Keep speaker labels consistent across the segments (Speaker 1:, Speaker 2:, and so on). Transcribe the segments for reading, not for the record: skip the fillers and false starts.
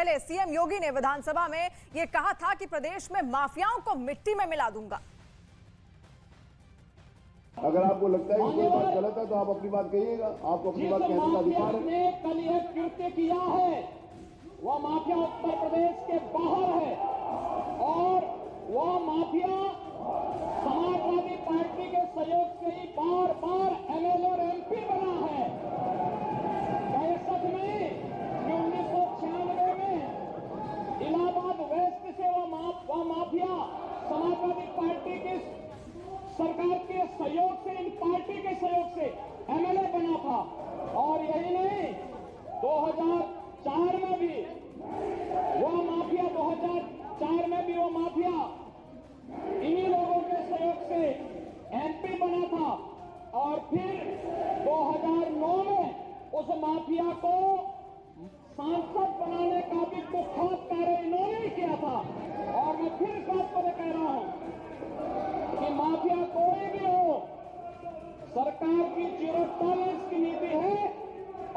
Speaker 1: पहले सीएम योगी ने विधानसभा में यह कहा था कि प्रदेश में माफियाओं को मिट्टी में मिला दूंगा।
Speaker 2: अगर आपको लगता है कि कोई बात गलत है तो आप अपनी बात कहिएगा, आपको अपनी बात कहने का अधिकार है।
Speaker 3: ने कल यह कृत्य किया है वह माफिया उत्तर प्रदेश के बाहर है और वह माफिया समाजवादी पार्टी के सहयोग से ही बार बार एमएलए और एमपी बना है। क्या ये सच नहीं कि 1996 में इलाहाबाद वेस्ट से वह माफिया समाजवादी पार्टी की सरकार के सहयोग से, इन पार्टी के सहयोग से एमएलए बना था। और यही नहीं, 2004 में भी वो माफिया 2004 में भी वो माफिया इन्हीं लोगों के सहयोग से एमपी बना था। और फिर 2009 में उस माफिया को सांसद बनाने का भी कुख्यात कार्य इन्होंने ही किया था। और मैं फिर इस बात पर कह रहा हूं कि माफिया कोई भी हो, सरकार की 0 टॉलरेंस की नीति है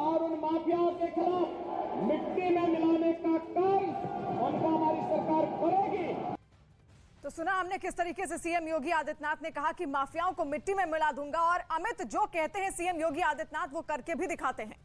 Speaker 3: और उन माफियाओं के खिलाफ मिट्टी में मिलाने का काम उनका हमारी सरकार करेगी।
Speaker 1: तो सुना हमने किस तरीके से सीएम योगी आदित्यनाथ ने कहा कि माफियाओं को मिट्टी में मिला दूंगा, और अमित जो कहते हैं सीएम योगी आदित्यनाथ वो करके भी दिखाते हैं।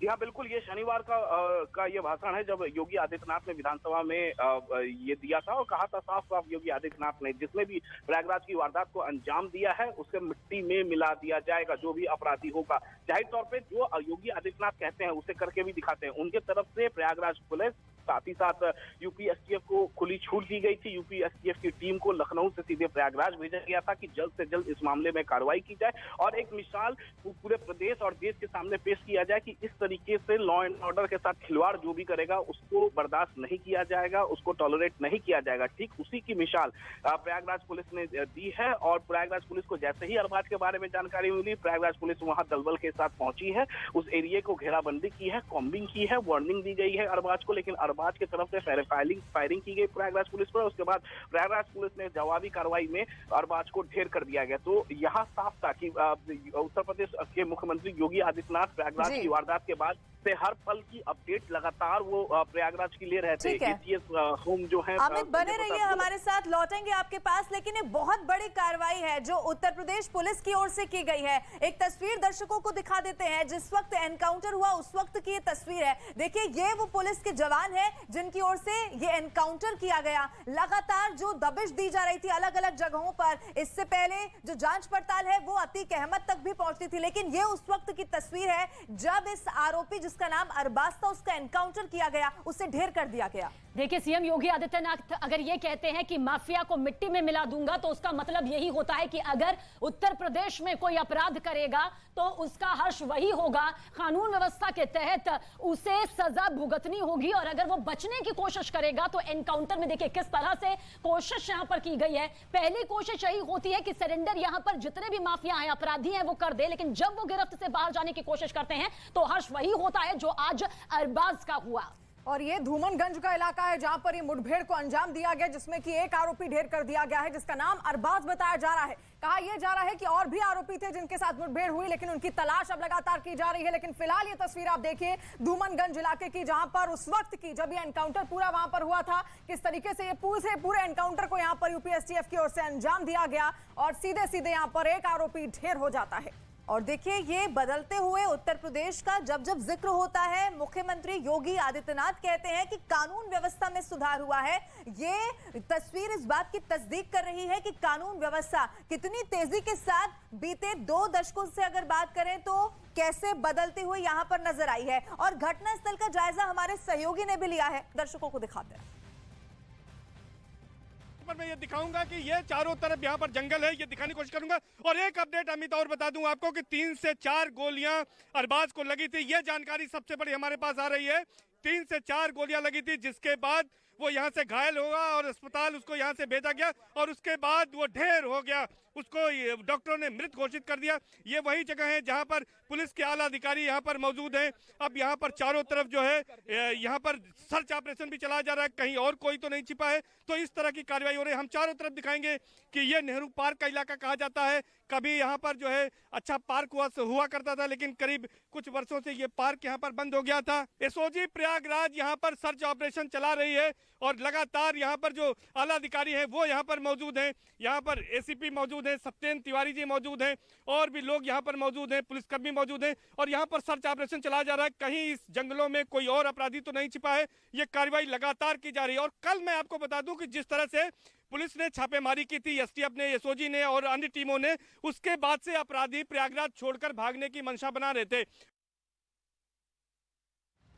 Speaker 4: जी हाँ, बिल्कुल, ये शनिवार का ये भाषण है जब योगी आदित्यनाथ ने विधानसभा में ये दिया था और कहा था साफ साफ योगी आदित्यनाथ ने, जिसने भी प्रयागराज की वारदात को अंजाम दिया है उसे मिट्टी में मिला दिया जाएगा, जो भी अपराधी होगा। जाहिर तौर पे जो योगी आदित्यनाथ कहते हैं उसे करके भी दिखाते हैं। उनके तरफ से प्रयागराज पुलिस, साथ ही साथ यूपी एसटीएफ को खुली छूट दी गई थी। यूपी एसटीएफ की टीम को लखनऊ से सीधे प्रयागराज भेजा गया था कि जल्द से जल्द इस मामले में कार्रवाई की जाए और एक मिसाल पूरे प्रदेश और देश के सामने पेश किया जाए कि इस तरीके से लॉ एंड ऑर्डर के साथ खिलवाड़ जो भी करेगा उसको बर्दाश्त नहीं किया जाएगा, उसको टॉलरेट नहीं किया जाएगा। ठीक उसी की मिसाल प्रयागराज पुलिस ने दी है। और प्रयागराज पुलिस को जैसे ही अरबाज के बारे में जानकारी मिली, प्रयागराज पुलिस वहां दलबल के साथ पहुंची है, उस एरिया को घेराबंदी की है, कॉम्बिंग की है, वार्निंग दी गई है अरबाज को, लेकिन अरबाज की तरफ से फायरिंग की गई प्रयागराज पुलिस पर। उसके बाद प्रयागराज पुलिस ने जवाबी कार्रवाई में अरबाज को ढेर कर दिया गया। तो यहाँ साफ था कि उत्तर प्रदेश के मुख्यमंत्री योगी आदित्यनाथ प्रयागराज की वारदात के बाद से हर पल की अपडेट लगातार वो प्रयागराज की ले रहे थे। एटीएस होम जो है,
Speaker 1: अमित बने रहिए हमारे साथ, लौटेंगे आपके पास। लेकिन ये बहुत बड़ी कार्रवाई है जो उत्तर प्रदेश पुलिस की ओर से की गई है। एक तस्वीर दर्शकों को दिखा देते हैं, जिस वक्त एनकाउंटर हुआ उस वक्त की ये तस्वीर है। देखिए, ये वो पुलिस के जवान है जिनकी ओर से ये एनकाउंटर किया गया। लगातार जो दबिश दी जा रही थी अलग अलग जगहों पर, इससे पहले जो जांच पड़ताल है वो अतीक अहमद तक भी पहुंचती थी। लेकिन ये उस वक्त की तस्वीर है जब इस आरोपी जिसका नाम अरबाज था उसका एनकाउंटर किया गया, उसे ढेर कर दिया गया।
Speaker 5: देखिए, सीएम योगी आदित्यनाथ अगर ये कहते हैं कि माफिया को मिट्टी में मिला दूंगा तो उसका मतलब यही होता है कि अगर उत्तर प्रदेश में कोई अपराध करेगा तो उसका हर्ष वही होगा, कानून व्यवस्था के तहत उसे सजा भुगतनी होगी, और अगर वो बचने की कोशिश करेगा तो एनकाउंटर में देखिए किस तरह से कोशिश यहां पर की गई है। पहली कोशिश यही होती है कि सरेंडर यहां पर जितने भी माफिया हैं, अपराधी हैं, वो कर दे, लेकिन जब वो गिरफ्त से बाहर जाने की कोशिश करते हैं तो हर्ष वही होता है जो आज अरबाज का हुआ।
Speaker 1: और ये धूमनगंज का इलाका है जहां पर ये मुठभेड़ को अंजाम दिया गया, जिसमें कि एक आरोपी ढेर कर दिया गया है जिसका नाम अरबाज बताया जा रहा है। कहा यह जा रहा है कि और भी आरोपी थे जिनके साथ मुठभेड़ हुई, लेकिन उनकी तलाश अब लगातार की जा रही है। लेकिन फिलहाल ये तस्वीर आप देखिए धूमनगंज इलाके की, जहां पर उस वक्त की जब ये एनकाउंटर पूरा वहां पर हुआ था, किस तरीके से ये पूरे एनकाउंटर को यहां पर यूपी एसटीएफ की ओर से अंजाम दिया गया और सीधे सीधे यहां पर एक आरोपी ढेर हो जाता है। और देखिए, ये बदलते हुए उत्तर प्रदेश का जब जब जिक्र होता है, मुख्यमंत्री योगी आदित्यनाथ कहते हैं कि कानून व्यवस्था में सुधार हुआ है। ये तस्वीर इस बात की तस्दीक कर रही है कि कानून व्यवस्था कितनी तेजी के साथ बीते 2 दशकों से अगर बात करें तो कैसे बदलती हुई यहां पर नजर आई है। और घटनास्थल का जायजा हमारे सहयोगी ने भी लिया है, दर्शकों को दिखाते हैं।
Speaker 6: मैं ये दिखाऊंगा कि ये चारों तरफ यहाँ पर जंगल है, ये दिखाने की कोशिश करूंगा। और एक अपडेट अमित और बता दूं आपको कि 3 से 4 गोलियां अरबाज को लगी थी, ये जानकारी सबसे बड़ी हमारे पास आ रही है। 3 से 4 गोलियां लगी थी, जिसके बाद वो यहाँ से घायल होगा और अस्पताल उसको यहाँ से भेजा गया और उसके बाद वो ढेर हो गया, उसको डॉक्टरों ने मृत घोषित कर दिया। ये वही जगह है जहाँ पर पुलिस के आला अधिकारी यहाँ पर मौजूद हैं। अब यहाँ पर चारों तरफ जो है यहाँ पर सर्च ऑपरेशन भी चलाया जा रहा है, कहीं और कोई तो नहीं छिपा है, तो इस तरह की कार्रवाई हो रही है। हम चारों तरफ दिखाएंगे कि ये नेहरू पार्क का इलाका कहा जाता है। कभी यहाँ पर जो है अच्छा पार्क हुआ करता था, लेकिन करीब कुछ वर्षों से ये पार्क यहाँ पर बंद हो गया था। एसओजी प्रयागराज यहाँ पर सर्च ऑपरेशन चला रही है और लगातार यहाँ पर जो आला अधिकारी हैं वो यहाँ पर मौजूद हैं। यहाँ पर एसीपी मौजूद हैं, सत्येंद्र तिवारी जी मौजूद हैं और भी लोग यहाँ पर मौजूद हैं, पुलिसकर्मी मौजूद हैं और यहाँ पर सर्च ऑपरेशन चलाया जा रहा है। कहीं इस जंगलों में कोई और अपराधी तो नहीं छिपा है। ये कार्रवाई लगातार की जा रही है। और कल मैं आपको बता दूं कि जिस तरह से पुलिस ने छापेमारी की थी, एसटीएफ ने, एसओजी ने और अन्य टीमों ने, उसके बाद से अपराधी प्रयागराज छोड़कर भागने की मंशा बना रहे थे।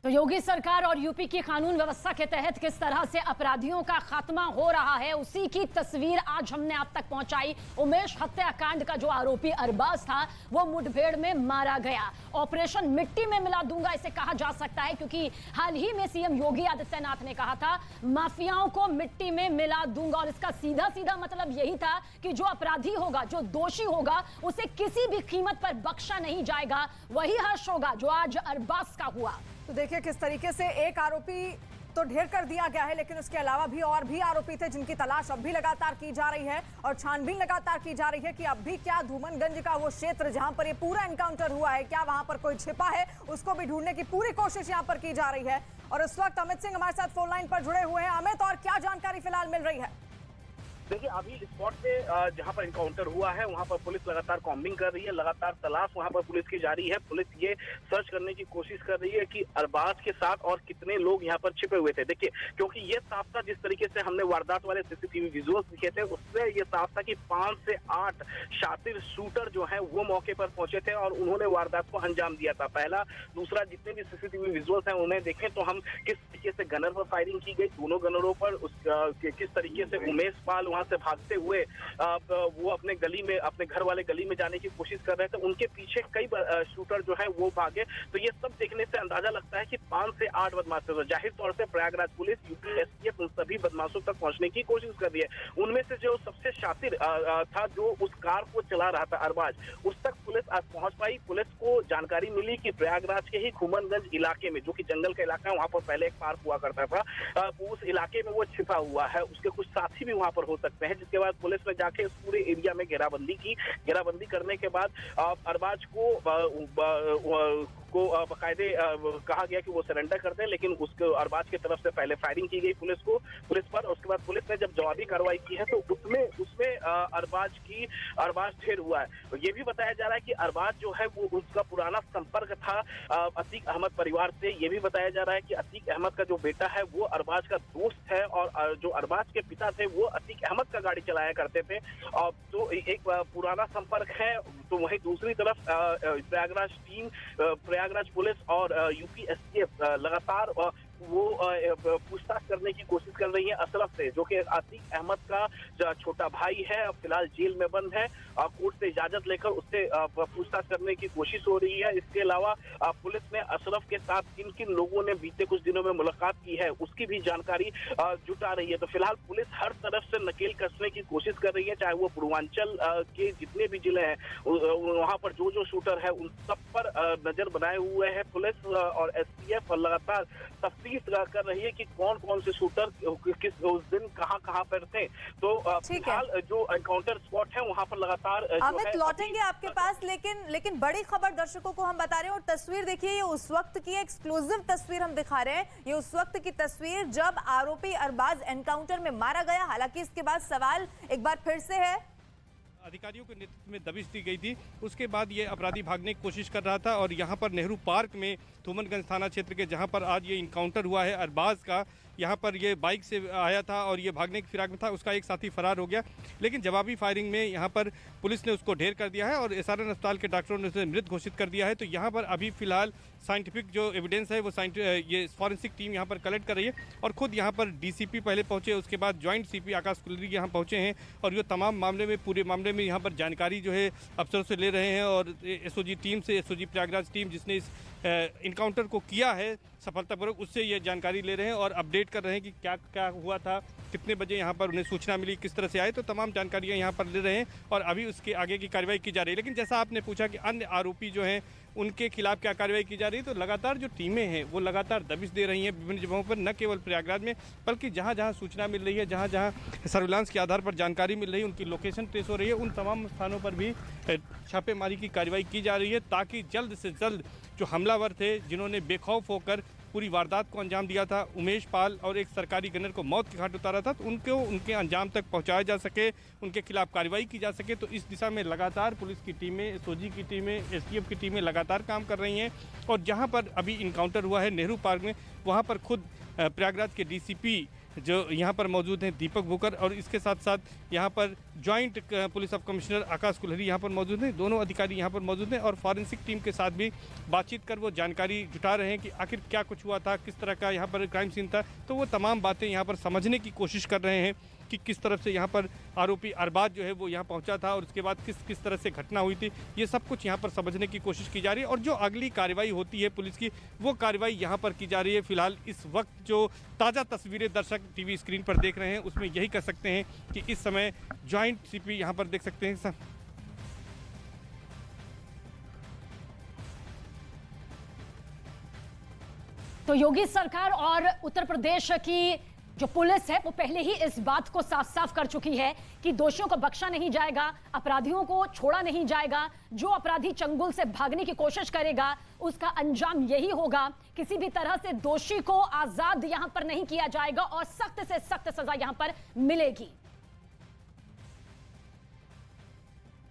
Speaker 5: तो योगी सरकार और यूपी की कानून व्यवस्था के तहत किस तरह से अपराधियों का खात्मा हो रहा है, उसी की तस्वीर आज हमने आप तक पहुंचाई। उमेश हत्याकांड का जो आरोपी अरबाज था वो मुठभेड़ में मारा गया। ऑपरेशन मिट्टी में मिला दूंगा इसे कहा जा सकता है, क्योंकि हाल ही में सीएम योगी आदित्यनाथ ने कहा था माफियाओं को मिट्टी में मिला दूंगा, और इसका सीधा सीधा मतलब यही था कि जो अपराधी होगा, जो दोषी होगा, उसे किसी भी कीमत पर बख्शा नहीं जाएगा। वही हर्ष होगा जो आज अरबाज का हुआ।
Speaker 1: तो देखिए किस तरीके से एक आरोपी तो ढेर कर दिया गया है, लेकिन उसके अलावा भी और भी आरोपी थे जिनकी तलाश अब भी लगातार की जा रही है और छानबीन लगातार की जा रही है कि अब भी क्या धूमनगंज का वो क्षेत्र जहां पर ये पूरा एनकाउंटर हुआ है, क्या वहां पर कोई छिपा है, उसको भी ढूंढने की पूरी कोशिश यहां पर की जा रही है। और इस वक्त अमित सिंह हमारे साथ फोन लाइन पर जुड़े हुए हैं। अमित, और क्या जानकारी फिलहाल मिल रही है?
Speaker 4: देखिए, अभी स्पॉट पे जहां पर एनकाउंटर हुआ है वहां पर पुलिस लगातार कॉम्बिंग कर रही है, लगातार तलाश वहां पर पुलिस की जारी है। पुलिस ये सर्च करने की कोशिश कर रही है कि अरबाज के साथ और कितने लोग यहां पर छिपे हुए थे। देखिए, क्योंकि ये साफ था, जिस तरीके से हमने वारदात वाले सीसीटीवी विजुअल्स दिखे थे उससे ये साफ था कि 5 से 8 शातिर शूटर जो है वो मौके पर पहुंचे थे और उन्होंने वारदात को अंजाम दिया था। पहला, दूसरा, जितने भी सीसीटीवी विजुअल्स हैं उन्हें देखें तो हम किस तरीके से गनर पर फायरिंग की गई, दोनों गनरों पर किस तरीके से उमेश पाल वहां से भागते हुए वो अपने गली में, अपने घर वाले गली में जाने की कोशिश कर रहे थे, उनके पीछे कई शूटर जो है वो भागे। तो ये सब देखने से अंदाजा लगता है कि 5 से 8 बदमाश थे। जाहिर तौर से प्रयागराज पुलिस, यूपी एसटीएफ उन सभी बदमाशों तक पहुंचने की कोशिश कर रही है। उनमें से जो सबसे शातिर था, जो उस कार को चला रहा था अरबाज, उस तक पुलिस आज पहुंच पाई। पुलिस को जानकारी मिली कि प्रयागराज के ही घूमनगंज इलाके में, जो कि जंगल का इलाका है, वहां पर पहले एक पार्क हुआ करता था, उस इलाके में वो छिपा हुआ है। उसके कुछ साथी भी वहां पर हो सकते हैं, जिसके बाद पुलिस ने जाके इस पूरे एरिया में घेराबंदी की। घेराबंदी करने के बाद अरबाज को बाकायदे कहा गया कि वो सरेंडर कर दें, लेकिन उसको अरबाज की तरफ से पहले फायरिंग की गई पुलिस पर। उसके बाद पुलिस ने जब जवाबी कार्रवाई की है तो उसमें अरबाज ढेर हुआ है। तो ये भी बताया जा रहा है कि अरबाज जो है वो उसका पुराना संपर्क था अतीक अहमद परिवार से। ये भी बताया जा रहा है कि अतीक अहमद का जो बेटा है वो अरबाज का दोस्त है और जो अरबाज के पिता थे वो अतीक अहमद का गाड़ी चलाया करते थे। तो एक पुराना संपर्क है। तो वहीं दूसरी तरफ प्रयागराज पुलिस और यूपी एसटीएफ लगातार वो पूछताछ करने की कोशिश कर रही है अशरफ से, जो कि अतीक अहमद का छोटा भाई है, अब फिलहाल जेल में बंद है। कोर्ट से इजाजत लेकर उससे पूछताछ करने की कोशिश हो रही है। इसके अलावा पुलिस ने अशरफ के साथ किन किन लोगों ने बीते कुछ दिनों में मुलाकात की है उसकी भी जानकारी जुटा रही है। तो फिलहाल पुलिस हर तरफ से नकेल कसने की कोशिश कर रही है, चाहे वो पूर्वांचल के जितने भी जिले हैं वहां पर जो शूटर है उन सब पर नजर बनाए हुए है पुलिस और एसटीएफ, और लगातार तफ्तीश कर रही है कि कौन कौन से शूटर किस उस दिन कहां पर थे। तो फिलहाल जो एनकाउंटर स्पॉट है वहां पर लगातार
Speaker 7: अमित लौटेंगे आपके पास, लेकिन बड़ी खबर दर्शकों को हम बता रहे हैं। और तस्वीर देखिए, ये उस वक्त की एक्सक्लूसिव तस्वीर हम दिखा रहे हैं। ये उस वक्त की तस्वीर जब आरोपी अरबाज एनकाउंटर में मारा गया। हालांकि इसके बाद सवाल एक बार फिर से है,
Speaker 6: अधिकारियों के नेतृत्व में दबिश दी गई थी, उसके बाद ये अपराधी भागने की कोशिश कर रहा था और यहाँ पर नेहरू पार्क में धूमनगंज थाना क्षेत्र के जहाँ पर आज ये इनकाउंटर हुआ है अरबाज का, यहाँ पर ये बाइक से आया था और ये भागने की फिराक में था, उसका एक साथी फरार हो गया। लेकिन जवाबी फायरिंग में यहाँ पर पुलिस ने उसको ढेर कर दिया है और एसआरएन अस्पताल के डॉक्टरों ने उसे मृत घोषित कर दिया है। तो यहाँ पर अभी फिलहाल साइंटिफिक जो एविडेंस है वो ये फॉरेंसिक टीम यहाँ पर कलेक्ट कर रही है और खुद यहाँ पर डीसीपी पहले पहुँचे, उसके बाद ज्वाइंट सीपी आकाश कुलरी यहाँ पहुँचे हैं और ये तमाम मामले में, पूरे मामले में यहाँ पर जानकारी जो है अफसरों से ले रहे हैं। और एसओजी टीम से, एसओजी प्रयागराज टीम जिसने इस इनकाउंटर को किया है सफलतापूर्वक, उससे ये जानकारी ले रहे हैं और अपडेट कर रहे हैं कि क्या क्या हुआ था, कितने बजे यहाँ पर उन्हें सूचना मिली, किस तरह से आए, तो तमाम जानकारियाँ यहाँ पर ले रहे हैं और अभी उसके आगे की कार्रवाई की जा रही है। लेकिन जैसा आपने पूछा कि अन्य आरोपी जो हैं उनके खिलाफ क्या कार्रवाई की जा रही है, तो लगातार जो टीमें हैं वो लगातार दबिश दे रही हैं विभिन्न जगहों पर, न केवल प्रयागराज में बल्कि जहाँ जहाँ सूचना मिल रही है, जहाँ जहाँ सर्विलांस के आधार पर जानकारी मिल रही है, उनकी लोकेशन ट्रेस हो रही है, उन तमाम स्थानों पर भी छापेमारी की कार्रवाई की जा रही है ताकि जल्द से जल्द जो हमलावर थे जिन्होंने बेखौफ होकर पूरी वारदात को अंजाम दिया था, उमेश पाल और एक सरकारी गनर को मौत के घाट उतारा था, तो उनको उनके अंजाम तक पहुंचाया जा सके, उनके खिलाफ कार्रवाई की जा सके। तो इस दिशा में लगातार पुलिस की टीमें, एसओजी की टीमें, एसटीएफ की टीमें लगातार काम कर रही हैं। और जहां पर अभी इनकाउंटर हुआ है नेहरू पार्क में, वहां पर खुद प्रयागराज के डीसीपी जो यहाँ पर मौजूद हैं दीपक बुकर, और इसके साथ साथ यहाँ पर जॉइंट पुलिस सब कमिश्नर आकाश कुल्हरी यहाँ पर मौजूद हैं। दोनों अधिकारी यहाँ पर मौजूद हैं और फॉरेंसिक टीम के साथ भी बातचीत कर वो जानकारी जुटा रहे हैं कि आखिर क्या कुछ हुआ था, किस तरह का यहाँ पर क्राइम सीन था। तो वो तमाम बातें यहाँ पर समझने की कोशिश कर रहे हैं कि किस तरफ से यहाँ पर आरोपी अरबाज जो है वो यहाँ पहुँचा था और उसके बाद किस तरह से घटना हुई थी, ये सब कुछ यहाँ पर समझने की कोशिश की जा रही है। और जो अगली कार्रवाई होती है पुलिस की, वो कार्रवाई यहाँ पर की जा रही है। फिलहाल इस वक्त जो ताज़ा तस्वीरें दर्शक टीवी स्क्रीन पर देख रहे हैं उसमें यही कह सकते हैं कि इस समय जॉइंट सीपी यहाँ पर देख सकते हैं।
Speaker 5: तो योगी सरकार और उत्तर प्रदेश की जो पुलिस है वो पहले ही इस बात को साफ साफ कर चुकी है कि दोषियों को बख्शा नहीं जाएगा, अपराधियों को छोड़ा नहीं जाएगा। जो अपराधी चंगुल से भागने की कोशिश करेगा उसका अंजाम यही होगा। किसी भी तरह से दोषी को आजाद यहां पर नहीं किया जाएगा और सख्त से सख्त सजा यहां पर मिलेगी।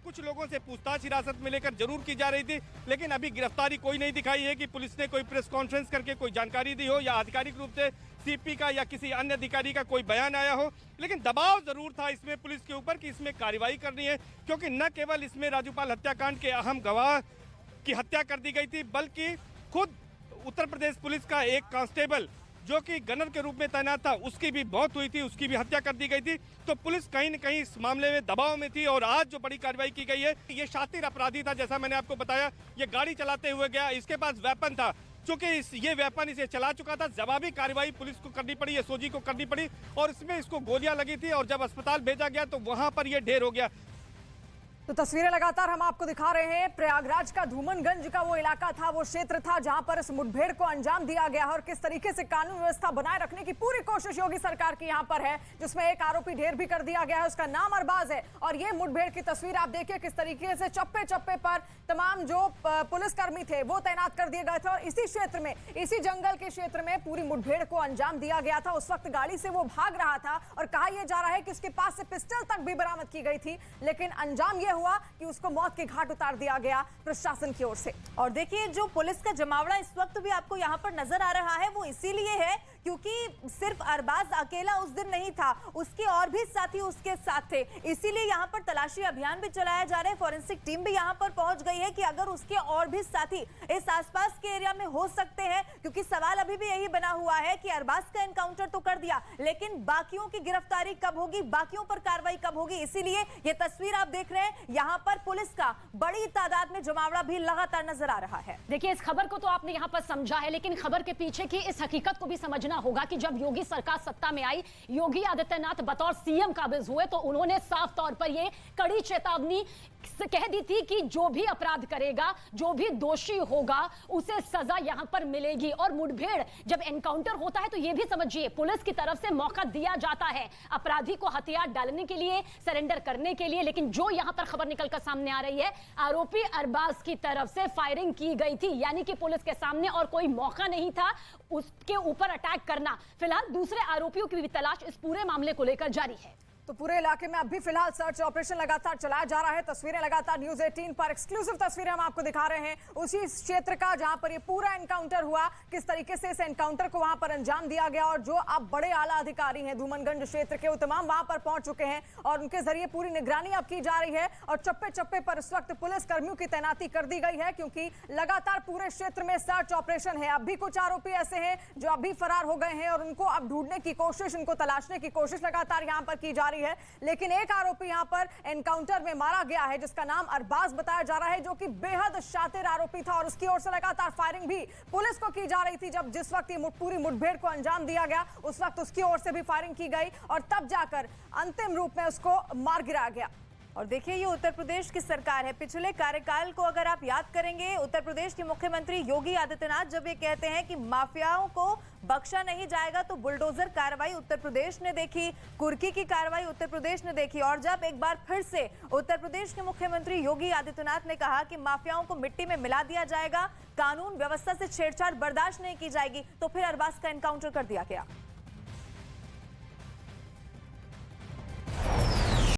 Speaker 6: कुछ लोगों से पूछताछ हिरासत में लेकर जरूर की जा रही थी, लेकिन अभी गिरफ्तारी कोई नहीं दिखाई है कि पुलिस ने कोई प्रेस कॉन्फ्रेंस करके कोई जानकारी दी हो या आधिकारिक रूप से सीपी का या किसी अन्य अधिकारी का कोई बयान आया हो। लेकिन दबाव जरूर था इसमें पुलिस के ऊपर कि इसमें कार्रवाई करनी है, क्योंकि न केवल इसमें राजूपाल हत्याकांड के अहम गवाह की हत्या कर दी गई थी, बल्कि खुद उत्तर प्रदेश पुलिस का एक कांस्टेबल जो कि गनर के रूप में तैनात था, उसकी भी मौत हुई थी, उसकी भी हत्या कर दी गई थी। तो पुलिस कहीं न कहीं इस मामले में दबाव में थी और आज जो बड़ी कार्रवाई की गई है, ये शातिर अपराधी था। जैसा मैंने आपको बताया, ये गाड़ी चलाते हुए गया, इसके पास वेपन था, चूंकि ये वेपन इसे चला चुका था। जवाबी कार्रवाई पुलिस को करनी पड़ी, एसओजी को करनी पड़ी और इसमें इसको गोलियां लगी थी और जब अस्पताल भेजा गया तो वहां पर ये ढेर हो गया।
Speaker 1: तो तस्वीरें लगातार हम आपको दिखा रहे हैं। प्रयागराज का धूमनगंज का वो इलाका था, वो क्षेत्र था जहां पर इस मुठभेड़ को अंजाम दिया गया और किस तरीके से कानून व्यवस्था बनाए रखने की पूरी कोशिश योगी सरकार की यहां पर है, जिसमें एक आरोपी ढेर भी कर दिया गया है, उसका नाम अरबाज है। और ये मुठभेड़ की तस्वीर आप देखिए किस तरीके से चप्पे चप्पे पर तमाम जो पुलिसकर्मी थे वो तैनात कर दिए गए थे और इसी क्षेत्र में, इसी जंगल के क्षेत्र में पूरी मुठभेड़ को अंजाम दिया गया था। उस वक्त गाड़ी से वो भाग रहा था और कहा यह जा रहा है कि उसके पास से पिस्टल तक भी बरामद की गई थी, लेकिन अंजाम यह हुआ कि उसको मौत के घाट उतार दिया गया प्रशासन की ओर से।
Speaker 7: और देखिए जो पुलिस का जमावड़ा इस वक्त भी आपको यहाँ पर नजर आ रहा है वो इसीलिए है क्योंकि सिर्फ अरबाज अकेला उस दिन नहीं था, उसके और भी साथी उसके साथ थे। इसीलिए यहाँ पर तलाशी अभियान भी चलाया जा रहा है, फॉरेंसिक टीम भी यहाँ पर पहुंच गई है कि अगर उसके और भी साथी इस आसपास के एरिया में हो सकते हैं, क्योंकि सवाल अभी भी यही बना हुआ है कि अरबाज का एनकाउंटर तो कर दिया, लेकिन बाकियों की गिरफ्तारी कब होगी, बाकियों पर कार्रवाई कब होगी। इसीलिए ये तस्वीर आप देख रहे हैं, यहाँ पर पुलिस का बड़ी तादाद में जमावड़ा भी लगातार नजर आ रहा है।
Speaker 5: देखिए इस खबर को तो आपने यहाँ पर समझा है, लेकिन खबर के पीछे की इस हकीकत को भी समझना होगा कि जब योगी सरकार सत्ता में आई, योगी आदित्यनाथ बतौर सीएम काबिज हुए तो उन्होंने साफ तौर पर यह कड़ी चेतावनी कह दी थी कि जो भी अपराध करेगा, जो भी दोषी होगा, उसे सजा यहां पर मिलेगी। और मुठभेड़ जब एनकाउंटर होता है तो यह भी समझिए पुलिस की तरफ से मौका दिया जाता है अपराधी को हथियार डालने के लिए, सरेंडर करने के लिए। लेकिन जो यहां पर खबर निकलकर सामने आ रही है, आरोपी अरबाज की तरफ से फायरिंग की गई थी, यानी कि पुलिस के सामने और कोई मौका नहीं था उसके ऊपर अटैक करना। फिलहाल दूसरे आरोपियों की भी तलाश इस पूरे मामले को लेकर जारी है।
Speaker 1: तो पूरे इलाके में अब भी फिलहाल सर्च ऑपरेशन लगातार चलाया जा रहा है। तस्वीरें लगातार न्यूज़ 18 पर एक्सक्लूसिव तस्वीरें हम आपको दिखा रहे हैं उसी क्षेत्र का जहां पर ये पूरा एनकाउंटर हुआ, किस तरीके से इस एनकाउंटर को वहां पर अंजाम दिया गया। और जो अब बड़े आला अधिकारी हैं धूमनगंज क्षेत्र के, वो तमाम वहां पर पहुंच चुके हैं और उनके जरिए पूरी निगरानी अब की जा रही है। और चप्पे चप्पे पर इस वक्त पुलिस कर्मियों की तैनाती कर दी गई है, क्योंकि लगातार पूरे क्षेत्र में सर्च ऑपरेशन है। अब भी कुछ आरोपी ऐसे हैं जो अभी फरार हो गए हैं और उनको अब ढूंढने की कोशिश, उनको तलाशने की कोशिश लगातार यहाँ पर की जा रही है। आई है, लेकिन एक आरोपी यहां पर एनकाउंटर में मारा गया है जिसका नाम अरबाज बताया जा रहा है, जो कि बेहद शातिर आरोपी था और उसकी ओर से लगातार फायरिंग भी पुलिस को की जा रही थी। जब जिस वक्त ये पूरी मुठभेड़ को अंजाम दिया गया उस वक्त उसकी ओर से भी फायरिंग की गई और तब जाकर अंतिम रूप में उसको मार गिराया गया।
Speaker 7: और देखिए, ये उत्तर प्रदेश की सरकार है। पिछले कार्यकाल को अगर आप याद करेंगे, उत्तर प्रदेश के मुख्यमंत्री योगी आदित्यनाथ जब ये कहते हैं कि माफियाओं को बख्शा नहीं जाएगा, तो बुलडोजर कार्रवाई उत्तर प्रदेश ने देखी, कुर्की की कार्रवाई उत्तर प्रदेश ने देखी, और जब एक बार फिर से उत्तर प्रदेश के मुख्यमंत्री योगी आदित्यनाथ ने कहा कि माफियाओं को मिट्टी में मिला दिया जाएगा, कानून व्यवस्था से छेड़छाड़ बर्दाश्त नहीं की जाएगी, तो फिर अरबाज का एनकाउंटर कर दिया गया।